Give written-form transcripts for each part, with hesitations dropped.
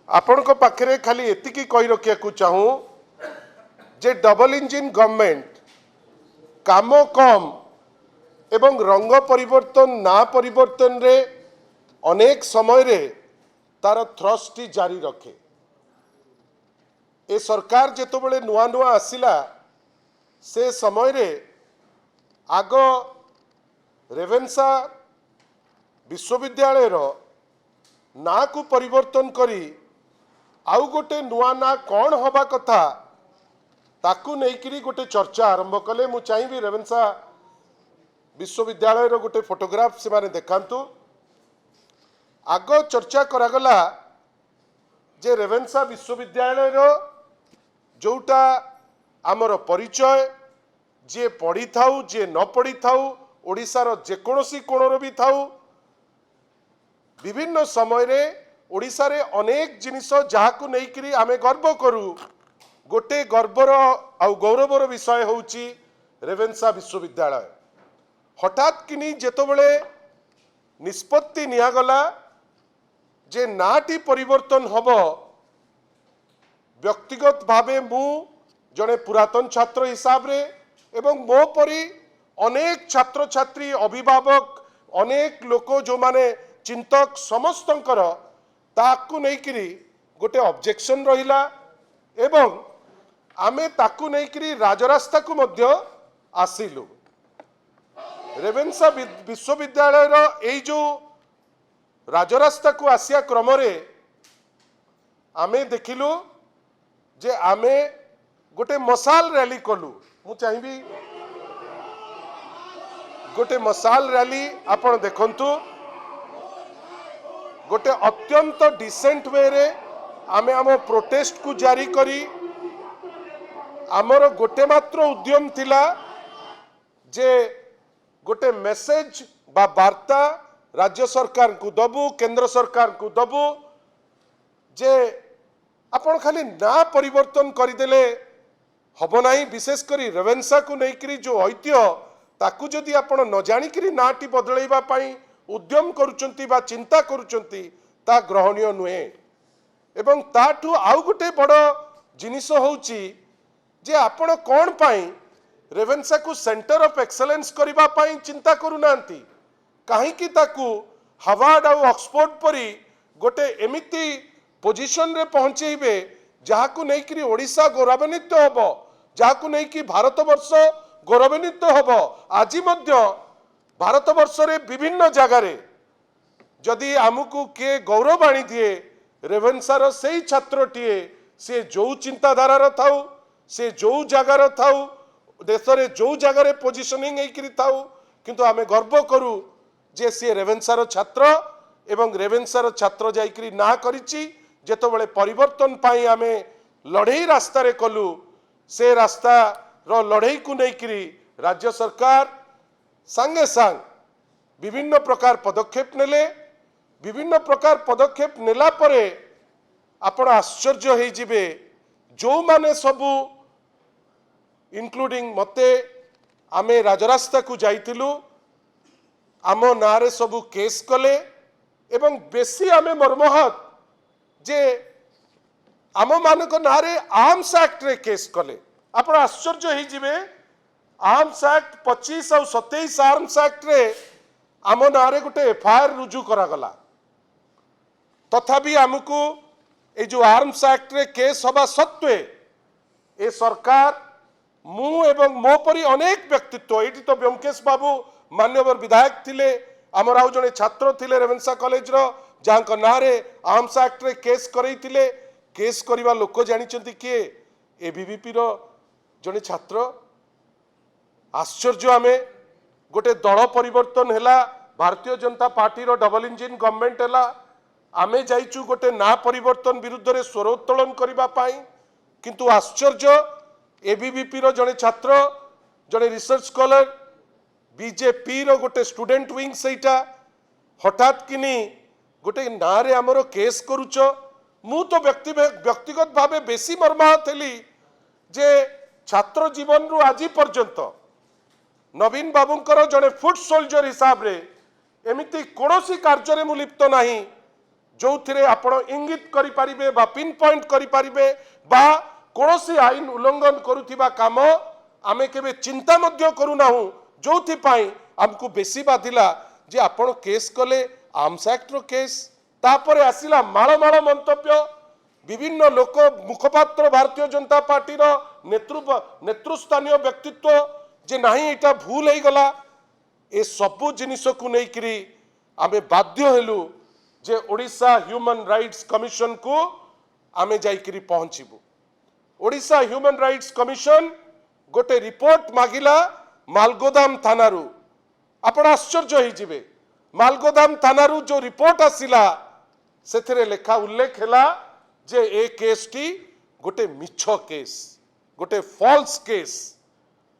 आपण पाखे खाली एतिकी कही रखा चाहूँ जे डबल इंजिन गवर्नमेंट काम कम एवं रंग परिवर्तन ना परिवर्तन रे अनेक समय रे तार थ्रस्टी जारी रखे। ए सरकार जेतो बड़े नुआ नुआ आसिला से समय रे आग रेवेन्सा विश्वविद्यालय रो ना को परिवर्तन करी आउ गोटे नुआ ना कौन हवा कथा ताकू नहीं गोटे चर्चा आरंभ कले। मु चाहिए रेवेन्सा विश्वविद्यालय रो गोटे फोटोग्राफ से माने देखांतु। आग चर्चा करागला जे रेवेन्सा विश्वविद्यालय रो जोटा आमर परिचय जे पढ़ी थाउ जे न पढ़ी थाउ ओडिशार जेकोसी कोणर भी थाउ विभिन्न समय रे ओडिशा रे अनेक जिनिस जहाकू नेइकरी आमे गर्व करू। गोटे गर्वर आउ गौरवर विषय होउची रेवेन्सा विश्वविद्यालय। हठात किनी जेतबेले निष्पत्ति नियागला जे नाटी परिवर्तन हबो व्यक्तिगत भावे मु जड़े पुरातन छात्र हिसाब रे एवं मो परी अनेक छात्र छात्री अभिभावक अनेक लोक जो माने चिंतक समस्तंकर ताकू नेइकरी गोटे ऑब्जेक्शन रहिला एवं आमे ताकू नेइकरी राजरास्ता को मध्य आसिलु। रेवेन्सा विश्वविद्यालय रो एई जो राजरास्ता को आसिया क्रम रे आमे देखिलु जे आमे गोटे मसाल रैली कलु। मु चाहिबी गोटे मसाल रैली आपण देखंतु गोटे अत्यंत डिसेंट वे रे आमे आम प्रोटेस्ट को जारी करी आमर गोटे मात्र उद्यम थिला जे गोटे मेसेज बा वार्ता राज्य सरकार को दबु केंद्र सरकार को दबु जे आपण खाली ना परिवर्तन करदेले हब नाही। विशेष करी रेवेन्सा को लेकर जो ऐतिह्य ताकू जदि आपण न जानिकरी नाटी बदलैबा पाई उद्यम करुचंती बा चिंता करुचंती ता ग्रहणीय नुहे। एवं ताठू आउ गोटे बड़ जिनिस होउची जे आपण कोन पाई रेवेन्सा को सेंटर ऑफ एक्सेलेंस करिबा पाई चिंता करू नांती काहे कि ताकू हार्वर्ड और ऑक्सफोर्ड परी गोटे एमिति पोजीशन रे पहुंचेबे जहाकू नेइकरी ओडिशा गौरवान्वित हबो जहाकू नेइकी भारतवर्ष गौरवान्वित हबो। आज मध्य भारतवर्ष रे विभिन्न जगह रे जदि आमको के गौरव आनी दिए रेवेन्सार से छात्रटीए से जो चिंताधारार थाउ से जो जगार थाउ देश रे जो जगार पोजिशनिंग होकर थाउ किंतु आमे गर्व करू जे सी रेवेन्सार छात्र एवं रेवेन्सार छात्र जाइकरी ना करिछि जेतबेले परिवर्तन पाई आमे लड़ई रास्ता रे कलु से रास्ता रो लड़ई को नेइकरी राज्य सरकार संगे संग विभिन्न प्रकार पदक्षेप नेले। विभिन्न प्रकार पदक्षेप नेला परे आपण आश्चर्य हो जिबे जो माने सबू इंक्लूडिंग मते आमे राजरास्ता को जाइतिलु आम नारे सबू केस कले एवं बेसी आमे मर्महत जे आम मानक नारे आर्म्स एक्ट रे केस कले। आपण आश्चर्य हो जिबे आर्म्स एक्ट 25 और 27 आर्म्स एक्ट रे आम नारे गोटे एफआईआर रुजु करागला तथापि आमको ये जो आर्म्स एक्ट रे केस हवा सत्वे ए सरकार मु एवं मो परी अनेक व्यक्तित्व ये तो ब्योमकेश बाबू मान्यवर विधायक थिले आमर आउ जने छात्र थिले रेवेन्सा कॉलेज रो जहां नारे आर्म्स एक्ट रे केस करैतिले केस करिवा लोक जानिचंती किए एबीवीपी रो जने छात्र। आश्चर्य आमे गोटे दल परिवर्तन हैला भारतीय जनता पार्टी रो डबल इंजिन गवर्नमेंट हैला आमे जाइचु गोटे ना परिवर्तन विरुद्ध रे स्वर उत्तोलन करिबा पाई किंतु आश्चर्य एबीवीपी रो जने छात्र जने रिसर्च स्कॉलर बीजेपी रो गोटे स्टूडेंट विंग सेटा हठात किनी गोटे ना रे हमरो केस करूच। मु तो व्यक्तिगत भावे बेसी मर्माहत हेली जे छात्र जीवन रु आज पर्यंत नवीन बाबूंकर जड़े फुट सोल्जर हिसाब रे एमिति कोनोसी कार्य रे मु लिप्त नाही जो थिरे आपण इंगित करि परिबे बा पिन पॉइंट करि परिबे बा कोनोसी आईन उल्लंघन करुथिबा काम आमे केबे चिंता मध्य करूनाहु जोथि पाई हमकु बेसी बाधिला जे आपण केस कले आर्म्स एक्ट रो केस तापरे आसिला माळ माळ मंतव्य विभिन्न लोक मुखपात्र भारतीय जनता पार्टी रो नेतृस्थानीय व्यक्तित्व जे नाही एटा भूल हो गला ए सबु जिनिस को लेकरी आमे बाध्य हेलु जे ओडिशा ह्यूमन राइट्स कमिशन को आमे जाइकरी पहुंचीबू। ओडिशा ह्यूमन राइट्स कमिशन गोटे रिपोर्ट मागिला मालगोदाम थानारू आपण आश्चर्य हो जिवे मालगोदाम थानारू जो रिपोर्ट आसिला सेथरे लेखा उल्लेख हैला जे ए केस टी गोटे मिछ केस गोटे फॉल्स केस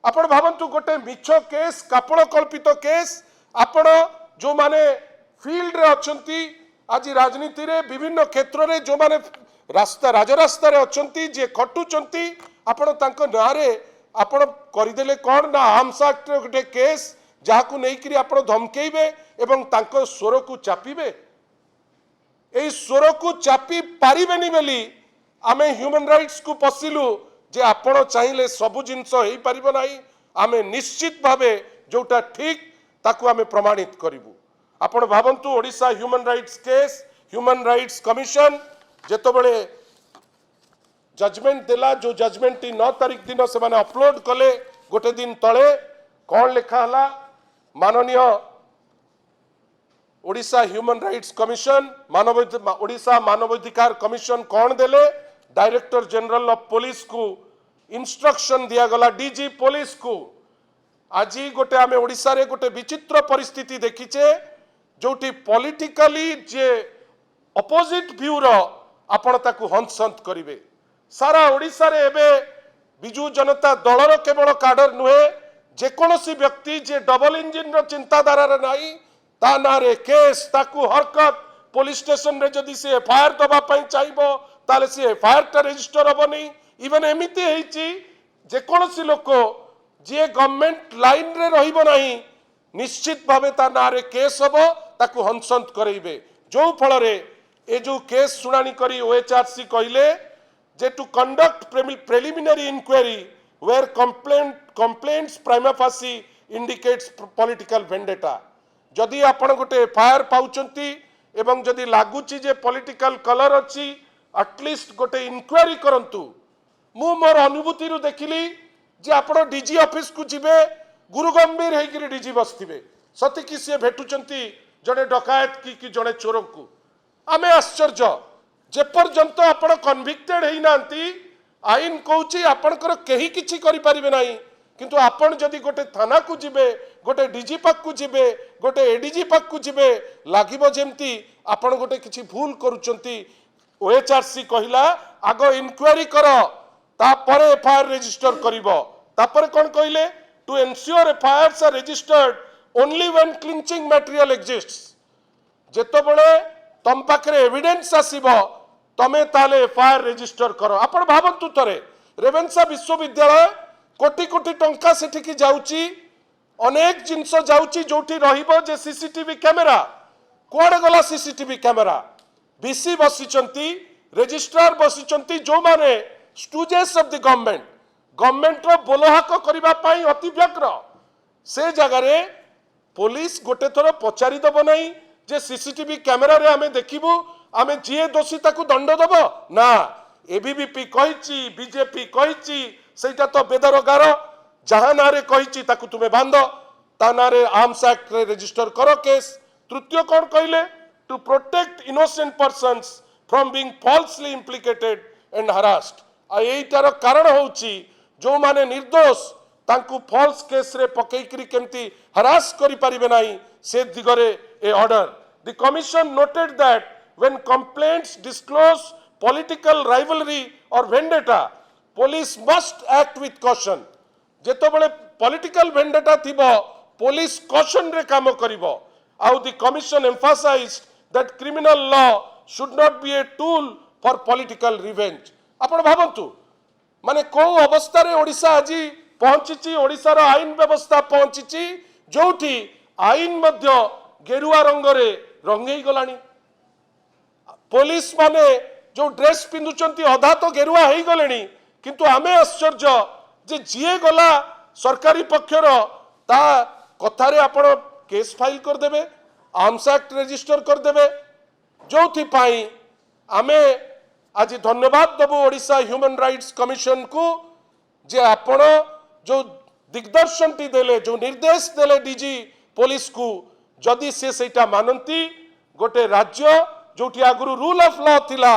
आपण भावंतु गोटे मिछ केस कापड़ कल्पित केस आपण जो माने फील्ड रे अछंती आज राजनीति रे विभिन्न क्षेत्र रे जो माने रास्ता राजरास्ता रे अछंती जे खटुचंती आपण तांको नारे आपण करिदेले कोन ना आर्म्स एक्ट रे गोटे केस जाहाकू नेइकरी आपण धमकेइबे एवं तांको स्वर को चापिबे ए स्वर को चापी पारिबेनी बेली आमे ह्यूमन राइट्स को पसिलु जे आपण चाहिले सबु जिंस हेई परिबो नाही आमे निश्चित भावे जोटा ठीक ताकू आमे प्रमाणित करिवु। आपण भावंतु Odisha human rights case human rights commission जेतबेले जजमेंट देला जो जजमेंट 9 तारिख दिन से माने अपलोड कले गोटे दिन तले कौन लिखा हला माननीय Odisha human rights commission Odisha मानवाधिकार कमिशन कौन देले डायरेक्टर जनरल ऑफ पुलिस को इंस्ट्रक्शन दिया गला डीजी पुलिस को आज गोटे आमे ओडिशा रे गोटे विचित्र परिस्थिति देखिचे जोटी पॉलिटिकली जे अपोजिट व्यू रो आपण ताकू हंसंत करिवे सारा ओडिशा रे एबे बिजू जनता दल रो केवल काडर नुहे जे कोनोसी व्यक्ति जे डबल इंजिन रो चिंताधारा रे नाही ता नारे केस ताकू हरकत पुलिस स्टेशन रे जदी से एफआईआर दबा पई चाहबो ताले से एफआईआर टा रजिस्टर होबनी इवन एमिति हेची जे कोनोसी लोक जे गवर्नमेंट लाइन रे रहिबो नाही निश्चित भावे ता नारे केस होबो ताकू हंसंत करइबे जो फल रे ए जो केस सुनानी करी ओएचआरसी कहिले जे to conduct preliminary inquiry where complaints prima facie indicates political vendetta जदि आपण गोटे एफआईआर पाउचंती एवं जदि लागुची जे पॉलिटिकल कलर अछि एटलिस्ट गोटे इंक्वायरी करंतु मु मोर अनुभूति रु देखिली जे आपण डीजी ऑफिस को जिबे गुरु गंभीर हेकरी डीजी बसथिबे सती कि से भेटुचंती जड़े डकायत की जड़े चोर को आमे आश्चर्य जे पर्यंत आपण कन्विक्टेड हेई नांती आईन कहूची आपणकर केही किछि करि परिबे नाही किंतु आपण जदि गोटे थाना को जिबे गोटे डीजी पाक को जिबे गोटे एडीजी पाक को जिबे लागिबो जेमती आपण गोटे किछि भूल करूचंती ओएचआरसी कहिला आगो इंक्वायरी करो तापरे एफआईआर रजिस्टर करिवो तापरे कोन कहिले to ensure FIRs are registered only when clinching material exists जेतबेले तम पाखरे एविडेंस आसीबो तमे ताले एफआईआर रजिस्टर करो आपण भाबंतु तरे रेवेन्सा विश्वविद्यालय कोटी कोटी टंका सेठी की जाउची अनेक जिंस जाउची जोठी रहिबो जे सीसीटीवी कैमरा कोड गला सीसीटीवी कैमरा बीसी बसिचंती रजिस्ट्रार बसिचंती जो माने स्टूजेस ऑफ द गवर्नमेंट रो बोलहाक करिबा पई अति व्यग्र से जगह रे पुलिस गोटे थोर पचारि दबो नाही जे सीसीटीवी कैमरा रे आमे देखिबु आमे जे दोषी ताकू दंड दबो ना एबीवीपी कहिची बीजेपी कहिची सेटा तो बेदरगार जहां नारे कहिची ताकू तुमे बांधो ता नारे आर्म्स एक्ट रे रजिस्टर करो केस तृतीय कोन कहिले to protect innocent persons from being falsely implicated and harassed आ एटार कारण होची जो माने निर्दोष तांकू फॉल्स केस रे पकेइकरी केमती हरास करि परिबे नाही से दिगरे ए order the commission noted that when complaints disclose political rivalry or vendetta police must act with caution जेतबेले पॉलिटिकल वेंडेटा थिबो पुलिस कॉशन रे काम करिवो आउ the commission emphasised that criminal law should not be a tool for political revenge आपण भाबंतु माने को अवस्था रे ओडिशा आजी पहुंची ओडिशा रो आईन व्यवस्था पहुंची जोठी आईन मध्य गेरुआ रंग रे रंगई गलानी पुलिस माने जो ड्रेस पिंधुचंती अधा तो गेरुआ हो गले किंतु आमे आश्चर्य जे जीए गला सरकारी पक्षर ता कथारे आपण केस फाइल कर देबे आर्म्स एक्ट रजिस्टर कर देबे जो आमे आज धन्यवाद देबू ओडिशा ह्यूमन राइट्स कमिशन को जे आपण जो दिग्दर्शन टी देले जो निर्देश देले डीजी पुलिस को जदि से सेटा मानती गोटे राज्य जोटी आगुरु रूल ऑफ लॉ थिला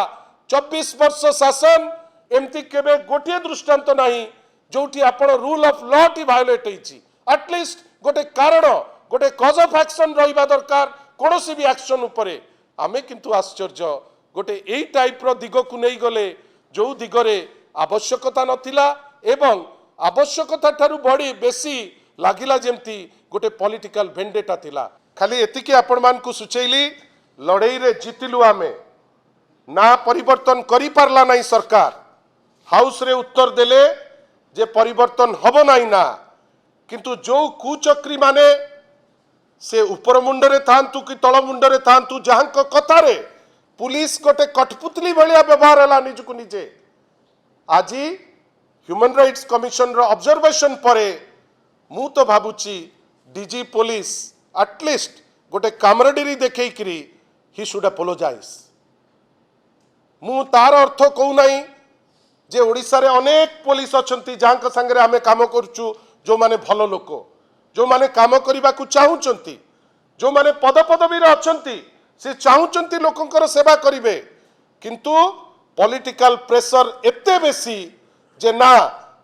24 वर्ष शासन एमती केबे गोटे दृष्टांत नहीं जोटी आपण रूल ऑफ लॉ टी वायोलेट होईची एटलिस्ट गोटे कारण गोटे कज ऑफ एक्शन रहिबा दरकार कोनोसी भी एक्शन उपरे आमे किंतु आश्चर्य गोटे एई टाइप रो दिग को नहीं गले जो दिगरे आवश्यकता नथिला एवं आवश्यकता ठारू बड़ी बेसी लागिला जेमती गोटे पॉलिटिकल भेंडेटा थिला खाली एतिके आपण मान को सुचैली लड़ाई रे जीतिलु आमे ना परिवर्तन करी पारला नहीं सरकार हाउस रे उत्तर देले जे परिवर्तन हबो नहीं ना किंतु जो कुचक्री माने से ऊपर मुंडरे थांतु कि तळ मुंडरे थांतु जहां कथारे पुलिस गोटे कठपुतली भलिया व्यवहार हला निजकु निजे आज ह्यूमन राइट्स कमिशन रो ऑब्जर्वेशन परे मु तो भाबुची डीजी पुलिस एटलिस्ट गोटे कामरेडरी देखैकरी ही शुड अपोलोजाइज मु तार अर्थ कहू नहीं जे ओडिसा रे अनेक पुलिस अछंती जहां संगे आमे काम करचु जो माने भलो लोक जो माने काम करबा को चाहूचंती जो माने पद पदवी रे अछंती से चाहूचंती लोकंकर सेवा करिवे किंतु पॉलिटिकल प्रेशर एते बेसी जे ना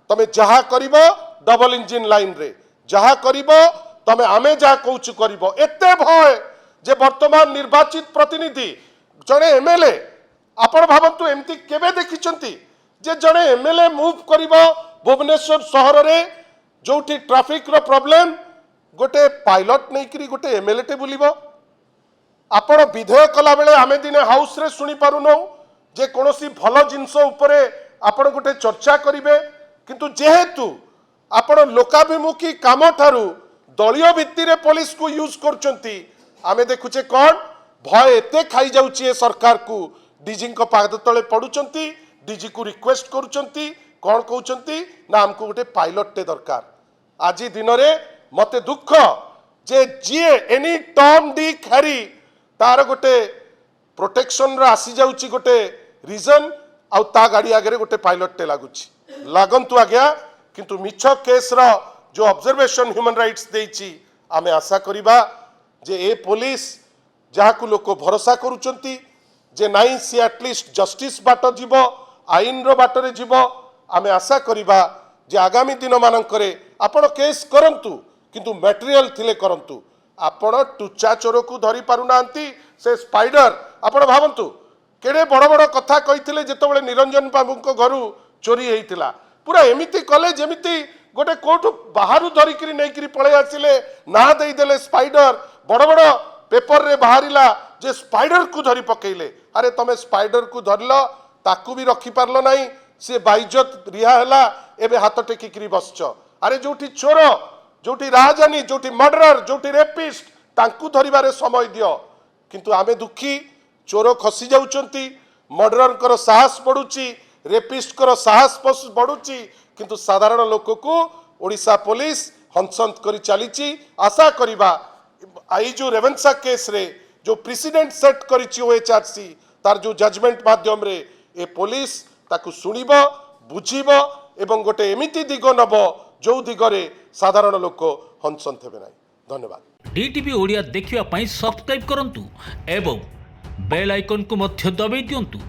तमे जहा करिवो डबल इंजिन लाइन रे जहा करिवो तमे आमे जहा कहूचु करिवो एते भय जे वर्तमान निर्वाचित प्रतिनिधि जड़े एमएलए आपण भावंतु एमती केबे देखिचंती जे जड़े एमएलए मूव करिवो भुवनेश्वर शहर रे जोठी ट्रैफिक रो प्रॉब्लम गोटे पायलट नहीं करी गोटे एमएलए टे बुलिबो आपण विधेयक कला बेले आमे दिने हाउस रे सुनी पारुनो जे कोनोसी भलो जिंस उपरे आपण गोटे चर्चा करिवे किंतु जेहेतु आपण लोकाभिमुखी काम ठारू दलीय भित्ति रे पुलिस को यूज करचंती आमे देखुचे कोन भय एते खाई जाउची सरकार को डीजी को पाद तले पडुचंती डीजी को रिक्वेस्ट करूचंती कोन कहउचंती ना हमको गोटे पायलट टे दरकार आज दिन रे मते दुख जे जीए एनी टर्म डी खरी तार गोटे प्रोटेक्शन रा आसी जाउची गोटे रीजन आउ ता गाड़ी आगे गोटे पायलट टे लागुची लागंतु आज्ञा किंतु मिछ केस रा जो ऑब्जर्वेशन ह्यूमन राइट्स देइची आमे आशा करिबा जे ए पुलिस जहाकू लोक भरोसा करूचंती जे नाई सी एटलिस्ट जस्टिस बाट जीवो आईन रो बाटरे जीवो आमे आशा करिबा जे आगामी दिन मानकरे आपण केस करंतु किंतु मटेरियल थिले करंतु आपण टुचा चोर को धरी पारुनांती से स्पाइडर आपण भावंतु केड़े बड़ बड़ कथा कहिथिले जेतबेले निरंजन बाबू को घरु चोरी हेइतिला पूरा एमिति कले जेमिति गोटे कोठु बाहरु धरिकरी नैकरी पळे आसिले ना देई देले स्पाइडर बड़ बड़ पेपर रे बाहरिला जे स्पाइडर को धरी पकेइले अरे तमे स्पाइडर को धरलो ताकू भी रखी पारलो नाही से बाइज्जत रिहा हला एबे हाथ टेकिकरी बसछ अरे जोठी चोर जोठी राजधानी जोठी मर्डरर जोठी रेपिस्ट तांकू धरिबारे समय दियो किंतु आमे दुखी चोर खसी जाउचंती मर्डरर कर साहस पडुची रेपिस्ट कर साहस बढ़ुची किंतु साधारण लोक को ओडिशा पुलिस हंसंत करी चलीची आशा करिबा आई जो रेवेन्सा केस रे जो प्रेसिडेंट सेट करिची ओएचआरसी तार जो जजमेंट माध्यम रे ए पुलिस ताकू सुनिबो बुझिबो एवं गोटे एमिति दिग नब जो दिगरे साधारण लोक हंसंत हेबे नाही धन्यवाद डीटीवी ओडिया देखिवा पई सब्सक्राइब करंतु एवं बेल आइकन को मध्य दबाई दियंतु।